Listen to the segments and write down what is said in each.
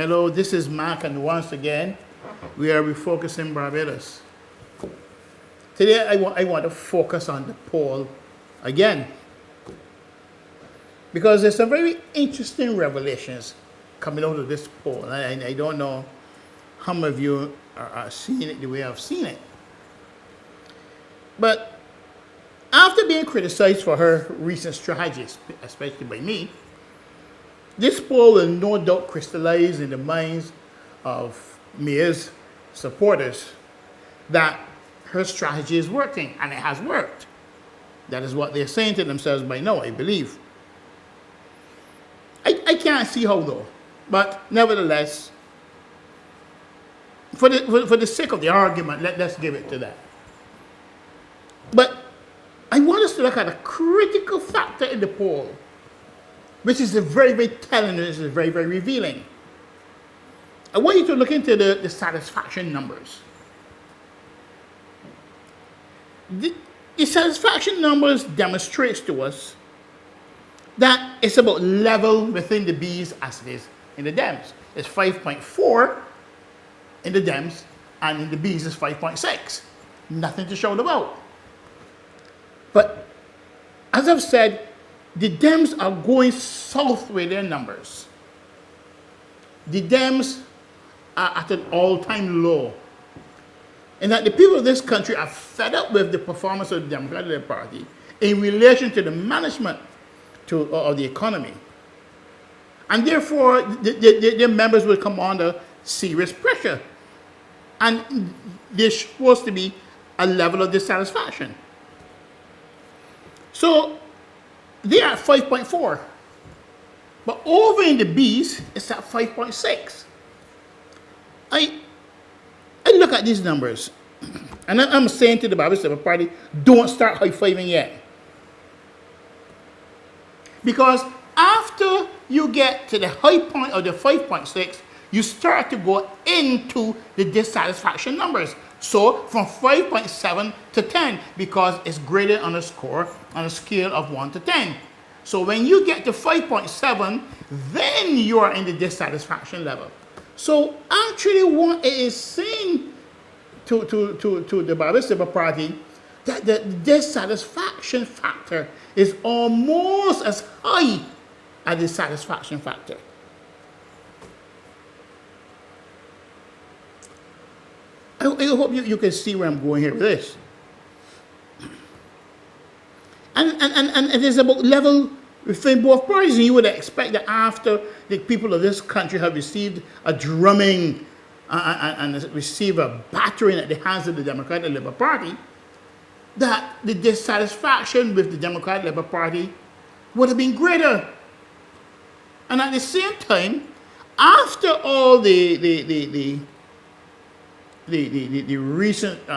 Hello, this is Mark, and once again, we are refocusing Barbados. Today, I want to focus on the poll again, because there's some very interesting revelations coming out of this poll. And I don't know how many of you are seeing it the way I've seen it. But after being criticized for her recent strategies, especially by me, this poll will no doubt crystallize in the minds of Mia's supporters that her strategy is working, and it has worked. That is what they're saying to themselves by now, I believe. I can't see how though, but nevertheless, for the sake of the argument, let's give it to that. But I want us to look at a critical factor in the poll, which is very, very telling, and is very, very revealing. I want you to look into the satisfaction numbers. The satisfaction numbers demonstrates to us that it's about level within the Bs as it is in the Dems. It's 5.4 in the Dems, and in the Bs it's 5.6. Nothing to shout about. But as I've said, the Dems are going south with their numbers. The Dems are at an all-time low. And that the people of this country are fed up with the performance of the Democratic Party in relation to the management of the economy. And therefore, their members will come under serious pressure. And there's supposed to be a level of dissatisfaction. So, they are at 5.4. But over in the Bs, it's at 5.6. I look at these numbers, and I'm saying to the Barbados Labour Party, don't start high-fiving yet. Because after you get to the high point of the 5.6, you start to go into the dissatisfaction numbers. So from 5.7 to 10, because it's graded on a score on a scale of 1 to 10. So when you get to 5.7, then you are in the dissatisfaction level. So actually what it is saying to the Barbados Labour Party, that the dissatisfaction factor is almost as high as the satisfaction factor. I hope you can see where I'm going here with this. And it is about level within both parties. And you would expect that after the people of this country have received a drumming and receive a battering at the hands of the Democratic Labour Party, that the dissatisfaction with the Democratic Labour Party would have been greater. And at the same time, after all the recent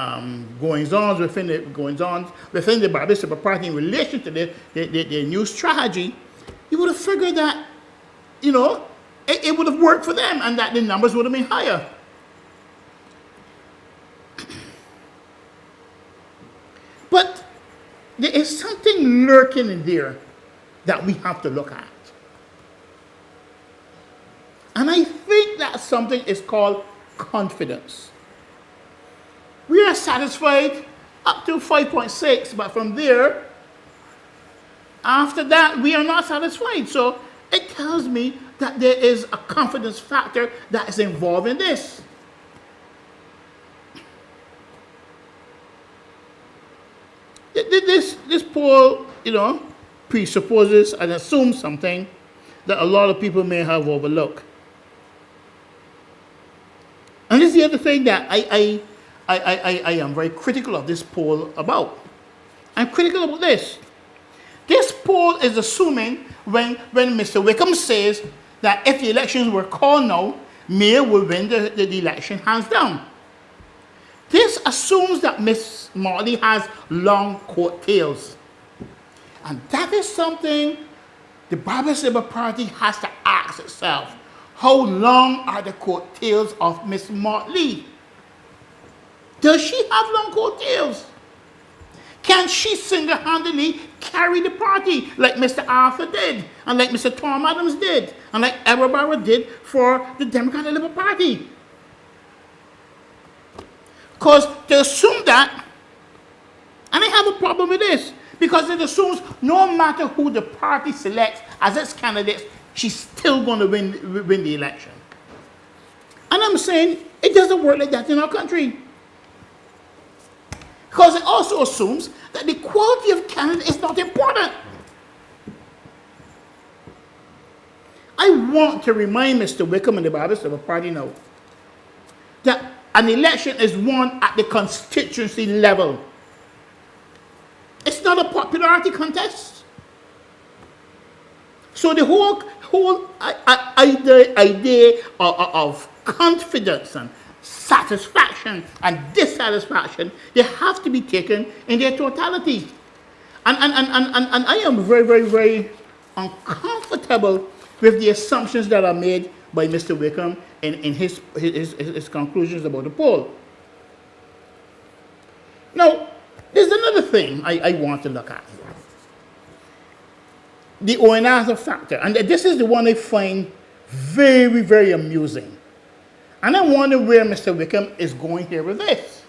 goings-ons within the Barbados Labour Party in relation to their new strategy, you would have figured that, it would have worked for them and that the numbers would have been higher. But there is something lurking in there that we have to look at. And I think that something is called confidence. We are satisfied up to 5.6, but from there, after that, we are not satisfied. So it tells me that there is a confidence factor that is involved in this. This poll, presupposes and assumes something that a lot of people may have overlooked. And this is the other thing that I am very critical of this poll about. I'm critical about this. This poll is assuming when Mr. Wickham says that if the elections were called now, Mia will win the election hands down. This assumes that Ms. Motley has long coattails. And that is something the Barbados Labour Party has to ask itself. How long are the coattails of Ms. Motley? Does she have long coattails? Can she single-handedly carry the party like Mr. Arthur did, and like Mr. Tom Adams did, and like Edward Barrow did for the Democratic Labour Party. Because to assume that, and I have a problem with this, because it assumes no matter who the party selects as its candidates, she's still going to win the election. And I'm saying it doesn't work like that in our country. Because it also assumes that the quality of candidate is not important. I want to remind Mr. Wickham and the Barbados Labour Party now that an election is won at the constituency level. It's not a popularity contest. So the whole idea of confidence and satisfaction and dissatisfaction, they have to be taken in their totality. And I am very, very, very uncomfortable with the assumptions that are made by Mr. Wickham in his conclusions about the poll. Now, there's another thing I want to look at. The Owen Arthur factor. And this is the one I find very, very amusing. And I wonder where Mr. Wickham is going here with this.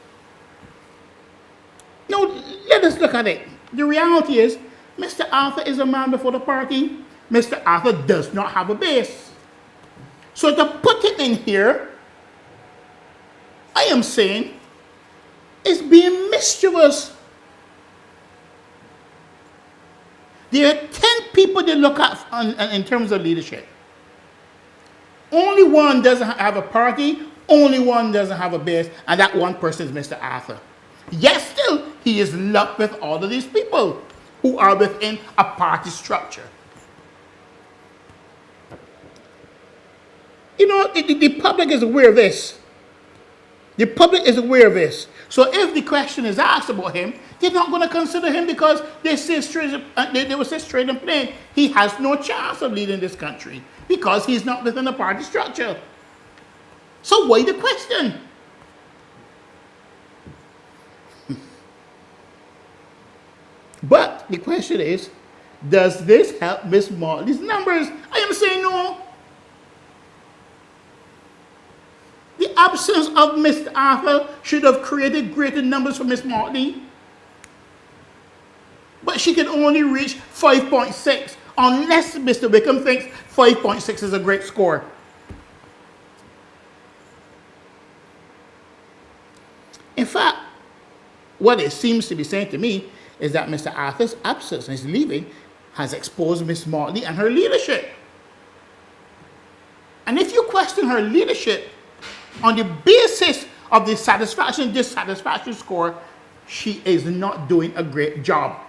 Now, let us look at it. The reality is, Mr. Arthur is a man before the party. Mr. Arthur does not have a base. So to put it in here, I am saying, is being mischievous. There are 10 people they look at in terms of leadership. Only one doesn't have a party, only one doesn't have a base, and that one person is Mr. Arthur. Yet still, he is lumped with all of these people who are within a party structure. You know, the public is aware of this. The public is aware of this. So if the question is asked about him, they're not going to consider him because they will say straight and plain, he has no chance of leading this country because he's not within a party structure. So why the question? But the question is, does this help Miss Motley's numbers? I am saying no. The absence of Mr. Arthur should have created greater numbers for Miss Motley. But she can only reach 5.6 unless Mr. Wickham thinks 5.6 is a great score. In fact, what it seems to be saying to me is that Mr. Arthur's absence, his leaving, has exposed Miss Motley and her leadership. And if you question her leadership on the basis of the satisfaction-dissatisfaction score, she is not doing a great job.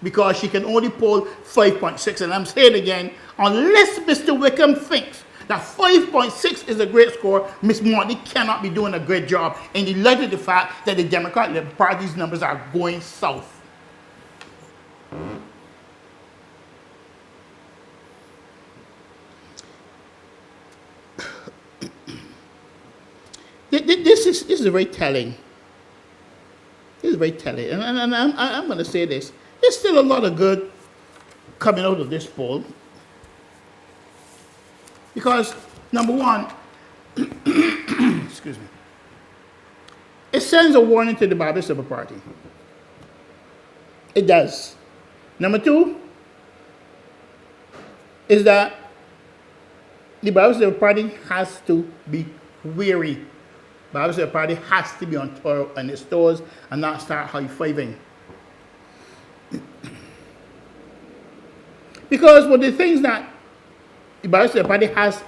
Because she can only poll 5.6. And I'm saying again, unless Mr. Wickham thinks that 5.6 is a great score, Miss Motley cannot be doing a great job in the light of the fact that the Democratic Party's numbers are going south. This is very telling. This is very telling. And I'm going to say this. There's still a lot of good coming out of this poll. Because, number one, excuse me, it sends a warning to the Barbados Labour Party. It does. Number two is that the Barbados Labour Party has to be wary. Barbados Labour Party has to be on its toes and not start high-fiving. Because one of the things that the Barbados Labour Party has,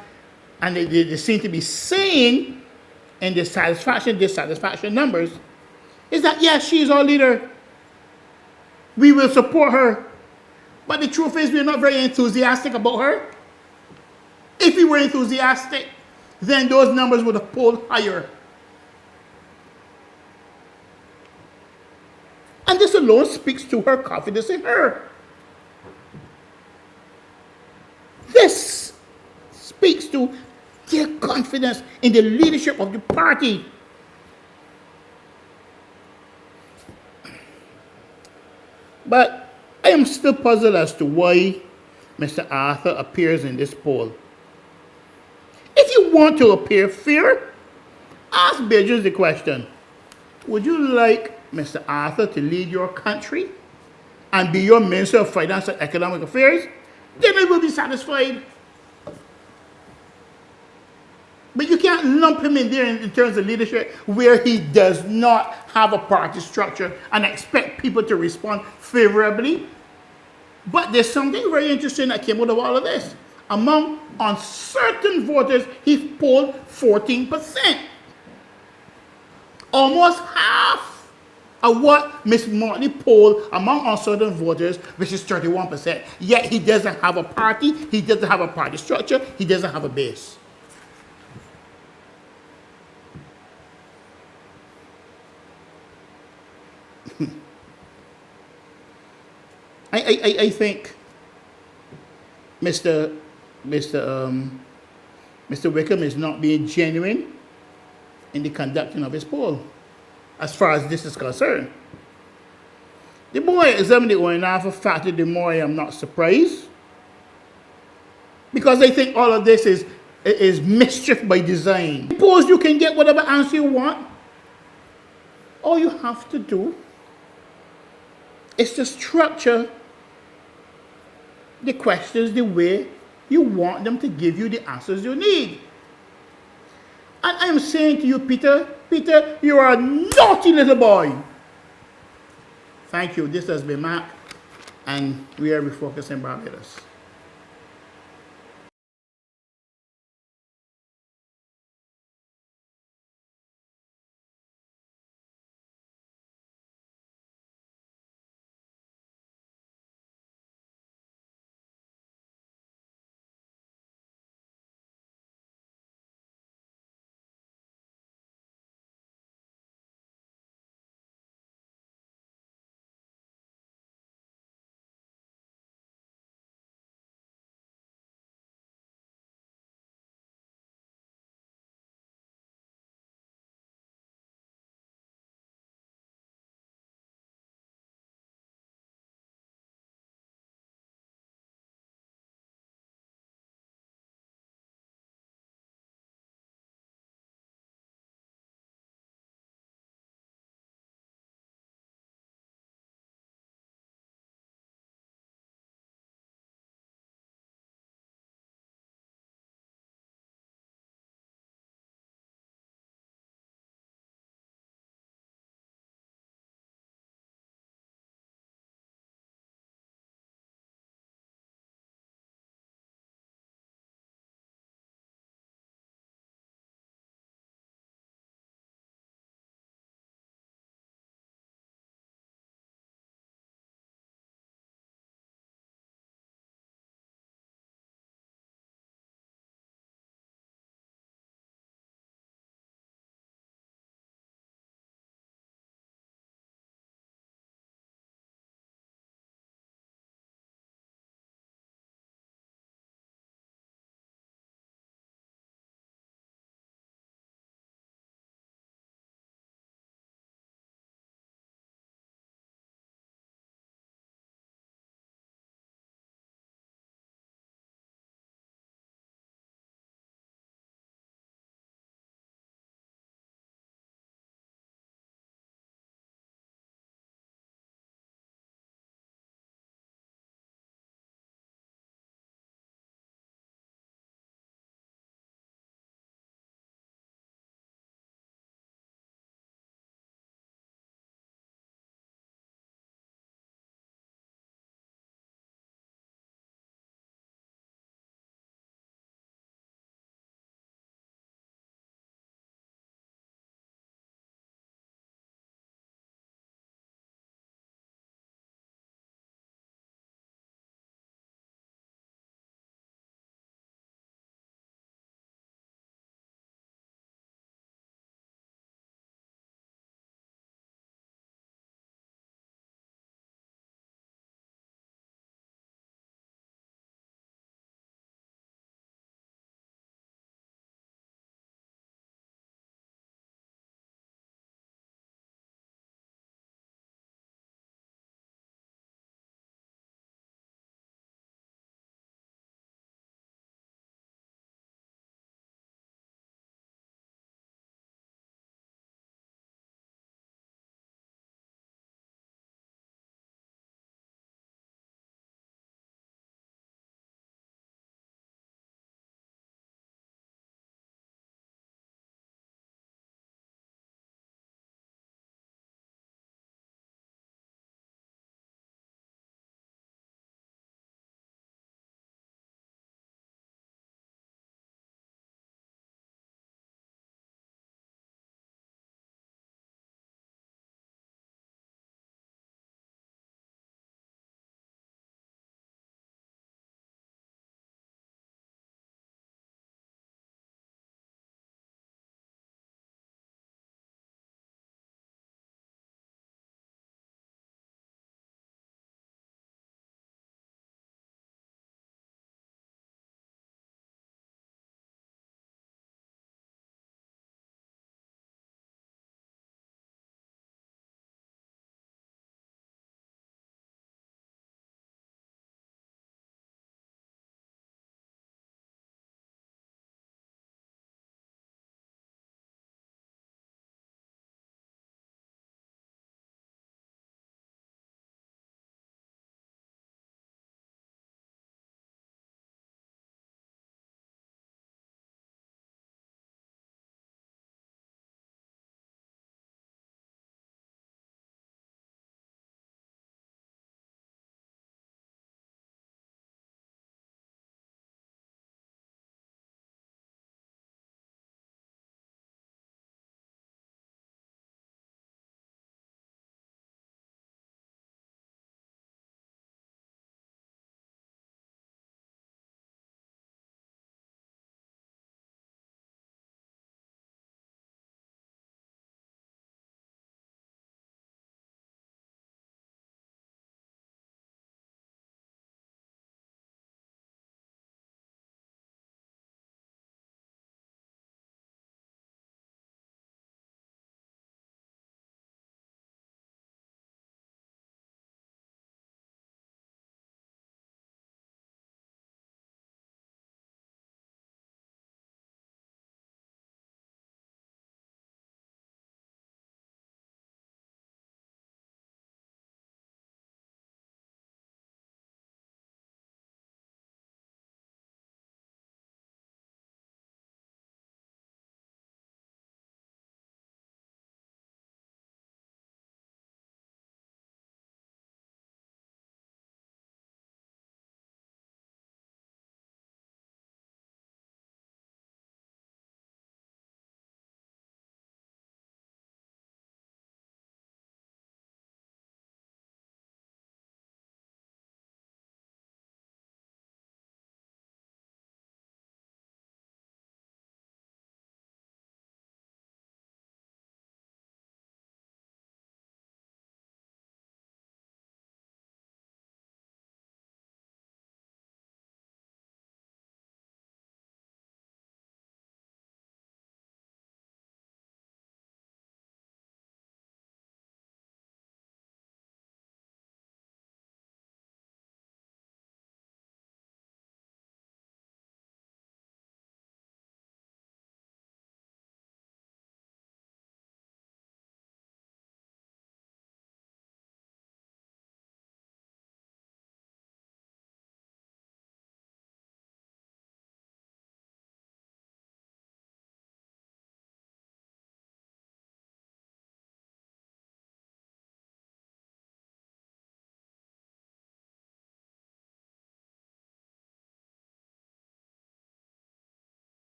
and they seem to be saying in the satisfaction-dissatisfaction numbers, is that yes, she is our leader. We will support her. But the truth is, we're not very enthusiastic about her. If we were enthusiastic, then those numbers would have polled higher. And this alone speaks to her confidence in her. This speaks to their confidence in the leadership of the party. But I am still puzzled as to why Mr. Arthur appears in this poll. If you want to appear fair, ask Bridges the question, would you like Mr. Arthur to lead your country and be your Minister of Finance and Economic Affairs? Then I will be satisfied. But you can't lump him in there in terms of leadership where he does not have a party structure and expect people to respond favorably. But there's something very interesting that came out of all of this. Among uncertain voters, he polled 14%. Almost half of what Ms. Motley polled among uncertain voters, which is 31%. Yet he doesn't have a party, he doesn't have a party structure, he doesn't have a base. I think Mr. Wickham is not being genuine in the conducting of his poll, as far as this is concerned. The more I examine the ONF factor, the more I am not surprised, because I think all of this is mischief by design. Suppose you can get whatever answer you want. All you have to do is to structure the questions the way you want them to give you the answers you need. And I am saying to you, Peter, you are a naughty little boy. Thank you. This has been Mark, and we are Refocusing Barbados.